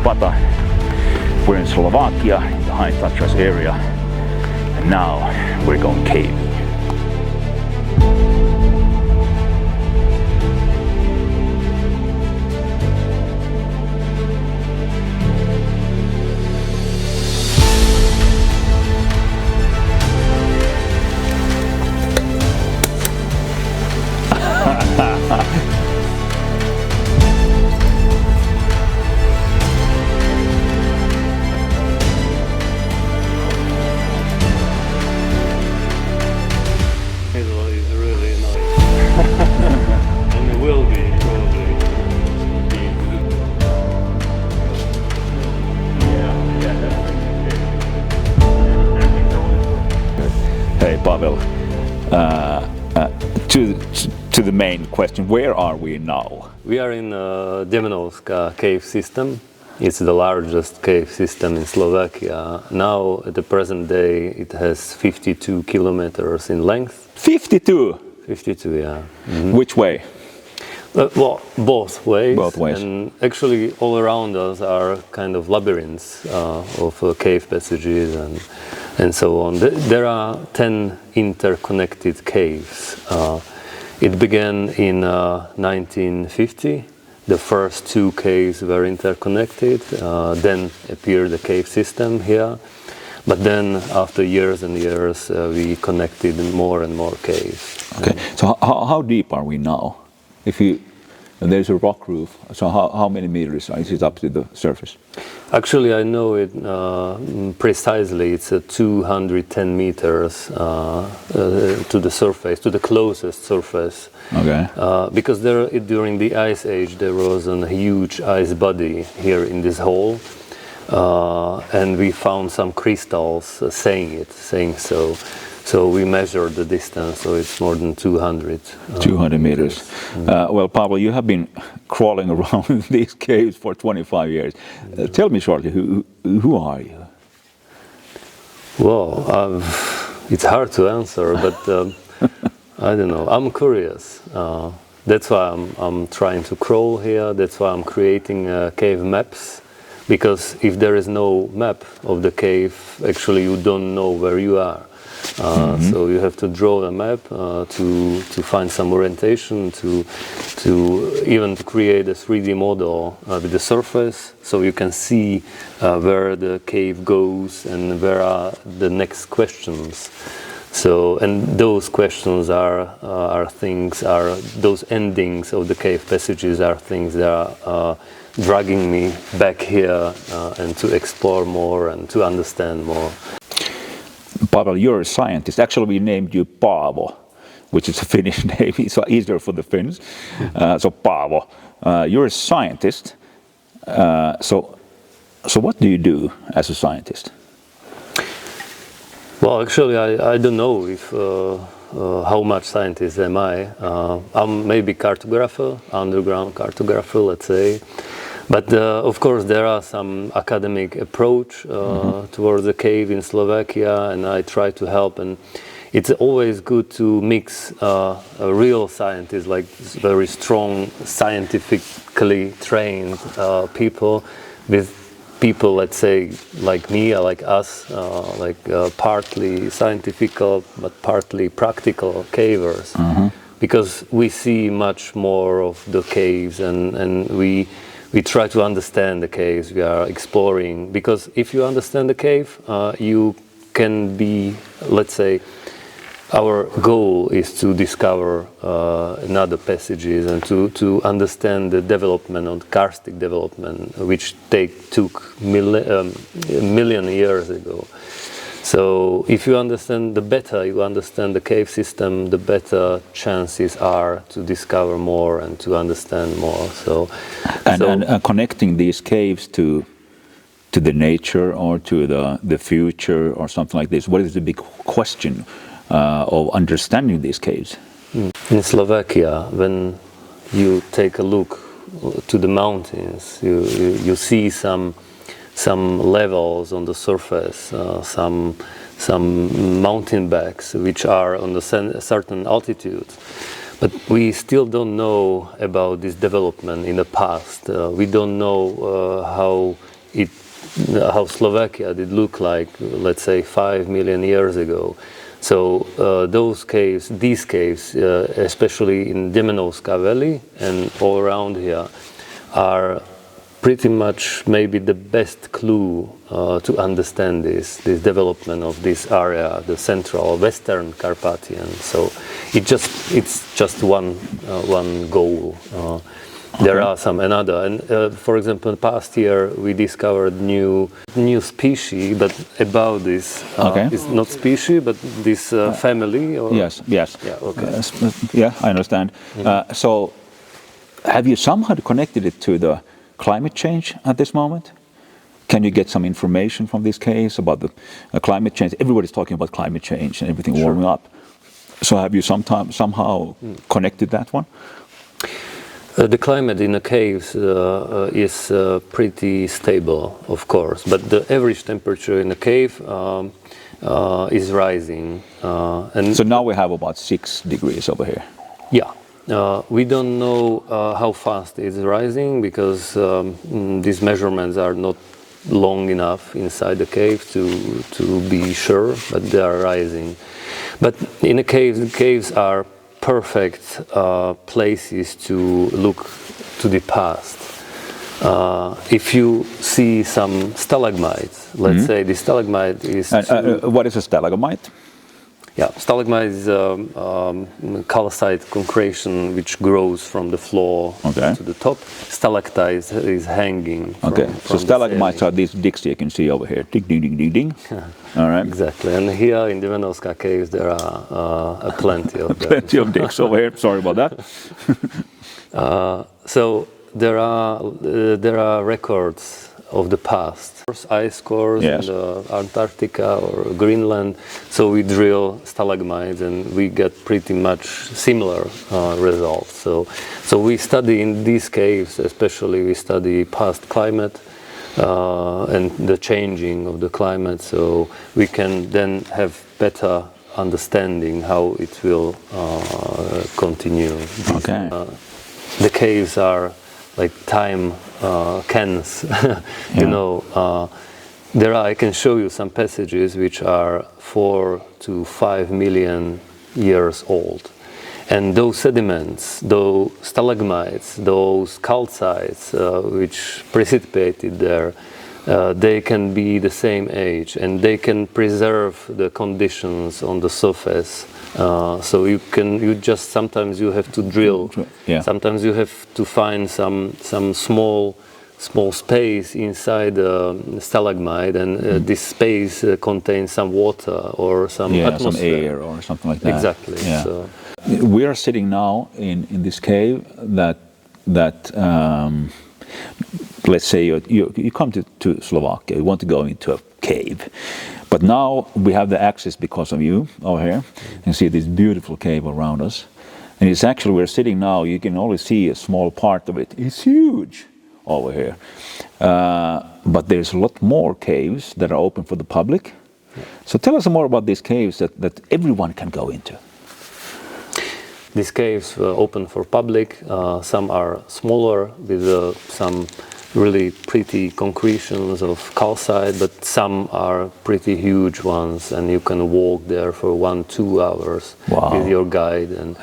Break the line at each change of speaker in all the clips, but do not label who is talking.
Pata. We're in Slovakia, in the high Tatras area, and now we're going caving. Hey Pavel, to the main question, where are we now?
We are in Dobšinská cave system. It's the largest cave system in Slovakia. Now, at the present day, it has 52 kilometers in length.
52?
52, yeah.
Mm-hmm. Which way?
Well, both ways.
Both ways.
And actually, all around us are kind of labyrinths of cave passages and so on. There are 10 interconnected caves. It began in 1950. The first two caves were interconnected. Then appeared the cave system here. But then, after years and years, we connected more and more caves.
Okay. So how deep are we now? There's a rock roof, so how many meters is it up to the surface?
Actually, I know it precisely. It's 210 meters to the surface, to the closest surface.
Okay.
Because during the Ice Age, there was a huge ice body here in this hole, and we found some crystals saying so. So we measured the distance, so it's more than 200.
200 meters. Well, Pavel, you have been crawling around these caves for 25 years. Tell me shortly, who are you?
Well, it's hard to answer, but I don't know. I'm curious. That's why I'm trying to crawl here. That's why I'm creating cave maps. Because if there is no map of the cave, actually you don't know where you are. So you have to draw a map to find some orientation, to even to create a 3D model with the surface, so you can see where the cave goes and where are the next questions. So, and those questions those endings of the cave passages are things that are dragging me back here and to explore more and to understand more.
Pavel, you're a scientist. Actually, we named you Paavo, which is a Finnish name, so easier for the Finns. So Paavo, you're a scientist. So what do you do as a scientist?
Well, actually, I don't know if how much scientist am I. I'm maybe cartographer, underground cartographer, let's say. But of course, there are some academic approach towards the cave in Slovakia, and I try to help. And it's always good to mix a real scientist, like very strong, scientifically trained people, with people, let's say, like me, like us, partly scientific but partly practical cavers, because we see much more of the caves, and we try to understand the caves we are exploring, because if you understand the cave, you can be, let's say, our goal is to discover another passages and to understand the development of karstic development, which took a million years ago. So if you understand you understand the cave system, the better chances are to discover more and to understand more. And
connecting these caves to the nature or to the future or something like this, what is the big question of understanding these caves?
In Slovakia, when you take a look to the mountains, you see some levels on the surface, some mountain backs which are on a certain altitude. But we still don't know about this development in the past. We don't know how how Slovakia did look like, let's say 5 million years ago. So these caves, especially in Degermanska Valley and all around here, are pretty much maybe the best clue to understand this development of this area, the central Western Carpathian. So it's just one goal. There are some another, and for example, past year we discovered new species, but about this it's not species, but this family. Or?
Yes.
Yeah. Okay.
Yeah, I understand. So, have you somehow connected it to the climate change at this moment? Can you get some information from this case about the climate change? Everybody's talking about climate change and everything warming up. So, have you somehow connected that one?
The climate in the caves is pretty stable, of course, but the average temperature in the cave is rising. And
so now we have about 6 degrees over here.
Yeah. We don't know how fast it's rising because these measurements are not long enough inside the cave to be sure, but they are rising. But in the caves are perfect places to look to the past. If you see some stalagmites, let's say the stalagmite is...
what is a stalagmite?
Yeah, stalagmite is calcite concretion which grows from the floor to the top. Stalactite is hanging from
so stalagmites are these dicks you can see over here. Ding, ding, ding, ding, ding. All right.
Exactly. And here in the Degermanska caves there are plenty of them.
Plenty of dicks over here. Sorry about that.
So there are records of the past. Ice cores in Antarctica or Greenland. So we drill stalagmites and we get pretty much similar results. So we study in these caves, especially we study past climate and the changing of the climate. So we can then have better understanding how it will continue.
Okay.
The caves are like time cans, you know. I can show you some passages which are 4 to 5 million years old. And those sediments, those stalagmites, those calcites which precipitated there, they can be the same age and they can preserve the conditions on the surface. So sometimes you have to drill, sometimes you have to find some small space inside the stalagmite, and this space contains some water or some atmosphere.
Some air or something like that.
Exactly.
Yeah.
So.
We are sitting now in this cave that let's say you come to Slovakia, you want to go into a cave. But now we have the access because of you over here. You can see this beautiful cave around us. And it's actually, we're sitting now, you can only see a small part of it. It's huge over here. But there's a lot more caves that are open for the public. So tell us more about these caves that everyone can go into.
These caves are open for public. Some are smaller with some really pretty concretions of calcite, but some are pretty huge ones, and you can walk there for 1-2 hours with your guide. And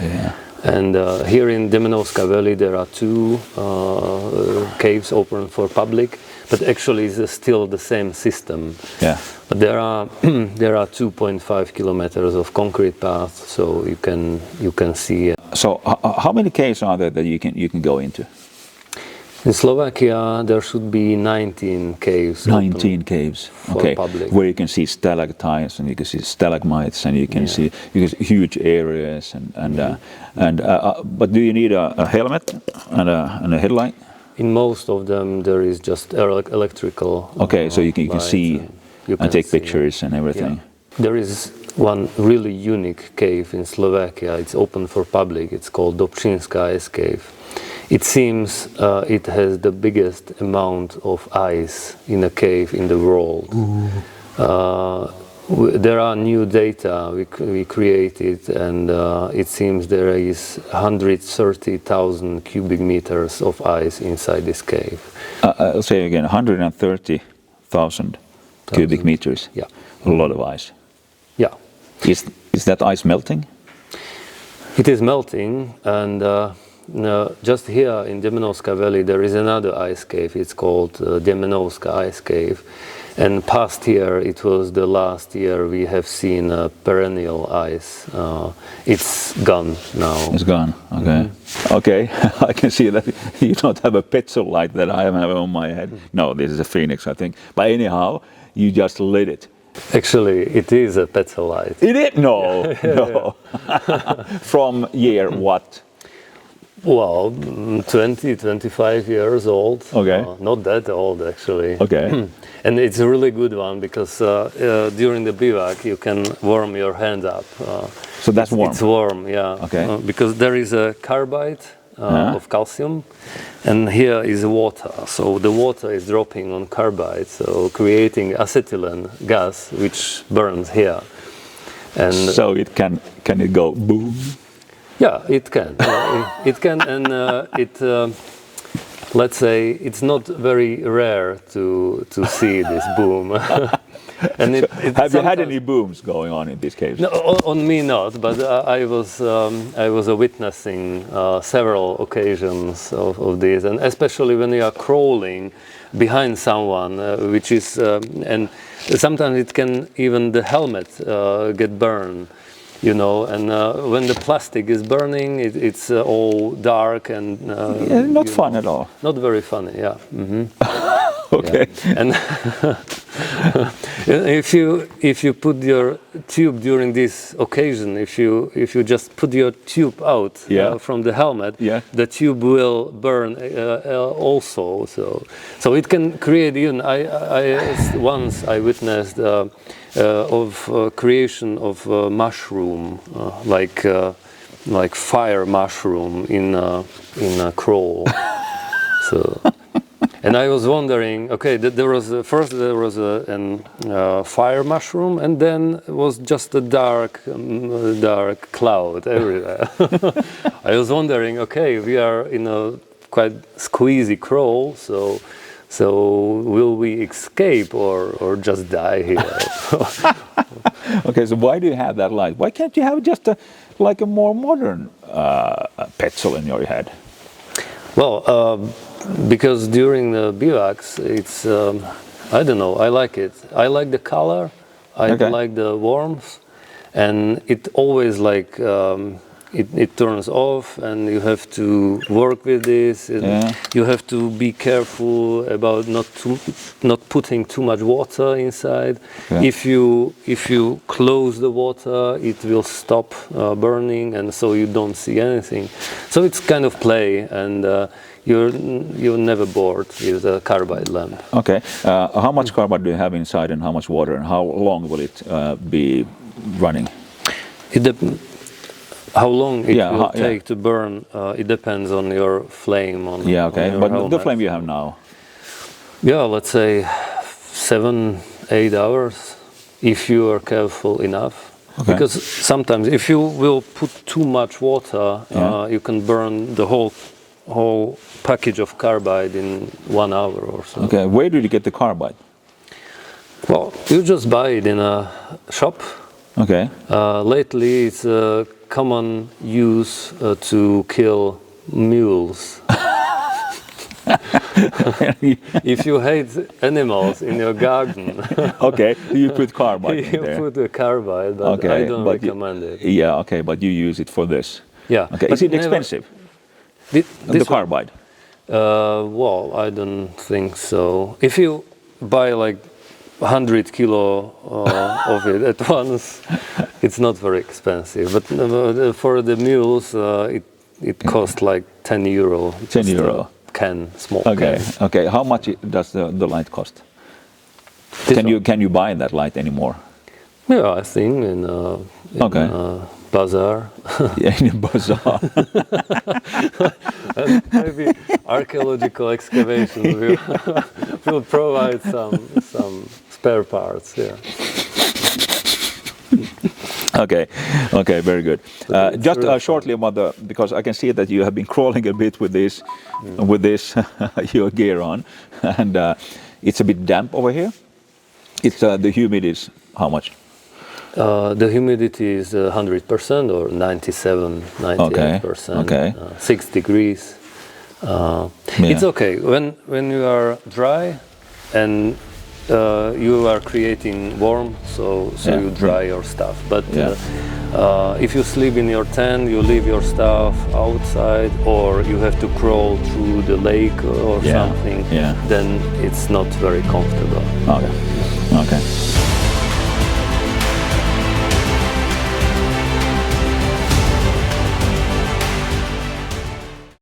here in Degermanska Valley there are 2 caves open for public, but actually it's still the same system.
Yeah.
But there are 2.5 kilometers of concrete paths, so you can see.
So how many caves are there that you can go into?
In Slovakia, there should be 19 caves.
19 caves, okay.
Public.
Where you can see stalactites and you can see stalagmites and you can see huge areas but do you need a helmet and a headlight?
In most of them, there is just electrical.
Okay, so you can see and take pictures and everything.
Yeah. There is one really unique cave in Slovakia. It's open for public. It's called Dobšinská Ice Cave. It seems it has the biggest amount of ice in a cave in the world. there are new data we created, and it seems there is 130,000 cubic meters of ice inside this cave.
I'll say again, 130,000 cubic meters.
Yeah.
A lot of ice.
Yeah.
Is that ice melting?
It is melting, and just here in Degermanska Valley there is another ice cave. It's called Dobšinská Ice Cave. And past year, it was the last year we have seen perennial ice. It's gone now.
It's gone. Okay. Okay. I can see that you don't have a pencil light that I have on my head. No, this is a phoenix, I think. But anyhow, you just lit it.
Actually, it is a petrolite.
It is? No. No. From year what?
Well, 20, 25 years old.
Okay.
Not that old, actually.
Okay.
And it's a really good one because during the bivouac you can warm your hand up.
So that's warm?
It's warm, yeah.
Okay.
Because there is a carbide of calcium, and here is water. So the water is dropping on carbide, so creating acetylene gas, which burns here. And
so it can it go boom?
Yeah, it can. It can, and let's say it's not very rare to see this boom. And
have you had any booms going on in this cave?
No, on me not, but I was witnessing several occasions of this, and especially when you are crawling behind someone, which is and sometimes it can even the helmet get burned. You know, and when the plastic is burning, it's all dark and
yeah, not fun at all.
Not very funny, yeah.
Okay.
Yeah. And if you put your tube during this occasion, if you just put your tube out from the helmet, the tube will burn also. So it can create even. Once I witnessed. Of creation of mushroom, like fire mushroom in a crawl. So, and I was wondering, okay, there was a fire mushroom, and then was just a dark cloud everywhere. I was wondering, okay, we are in a quite squeezy crawl, so will we escape or just die here?
Okay, so why do you have that light? Why can't you have just a more modern petrol in your head?
Well, because during the bivouacs, it's I don't know. I like it. I like the color. I like the warmth, and it always it turns off, and you have to work with this. You have to be careful about not putting too much water inside. If you close the water, it will stop burning, and so you don't see anything. So it's kind of play, and you're never bored with a carbide lamp.
Okay. How much carbide do you have inside, and how much water, and how long will it be running?
How long it will take to burn, it depends on your flame. But
helmet. The flame you have now?
Yeah, let's say 7-8 hours, if you are careful enough. Okay. Because sometimes if you will put too much water, you can burn the whole package of carbide in 1 hour or so.
Okay, where did you get the carbide?
Well, you just buy it in a shop.
Okay.
Lately, it's common use to kill mules. If you hate animals in your garden,
okay, you put carbide in there.
You put a carbide, but I don't recommend it.
Yeah, okay, but you use it for this.
Yeah.
Okay, is it expensive? The carbide?
Well, I don't think so. If you buy 100 kilo of it at once, it's not very expensive. But for the mules, it costs like 10 euro.
10 euro.
Can, small
can. Okay. How much does the light cost? Can you buy that light anymore?
Yeah, I think in bazaar.
Yeah, in a bazaar.
And maybe archaeological excavations will provide some spare parts. Yeah.
Okay, very good. Just shortly about because I can see that you have been crawling a bit with this, your gear on, and it's a bit damp over here. It's the humidity is how much?
The humidity is 100% or 97, 98%.
Okay.
6 degrees. It's okay when you are dry and you are creating warm, so you dry your stuff. But if you sleep in your tent, you leave your stuff outside, or you have to crawl through the lake or something, then it's not very comfortable.
Okay.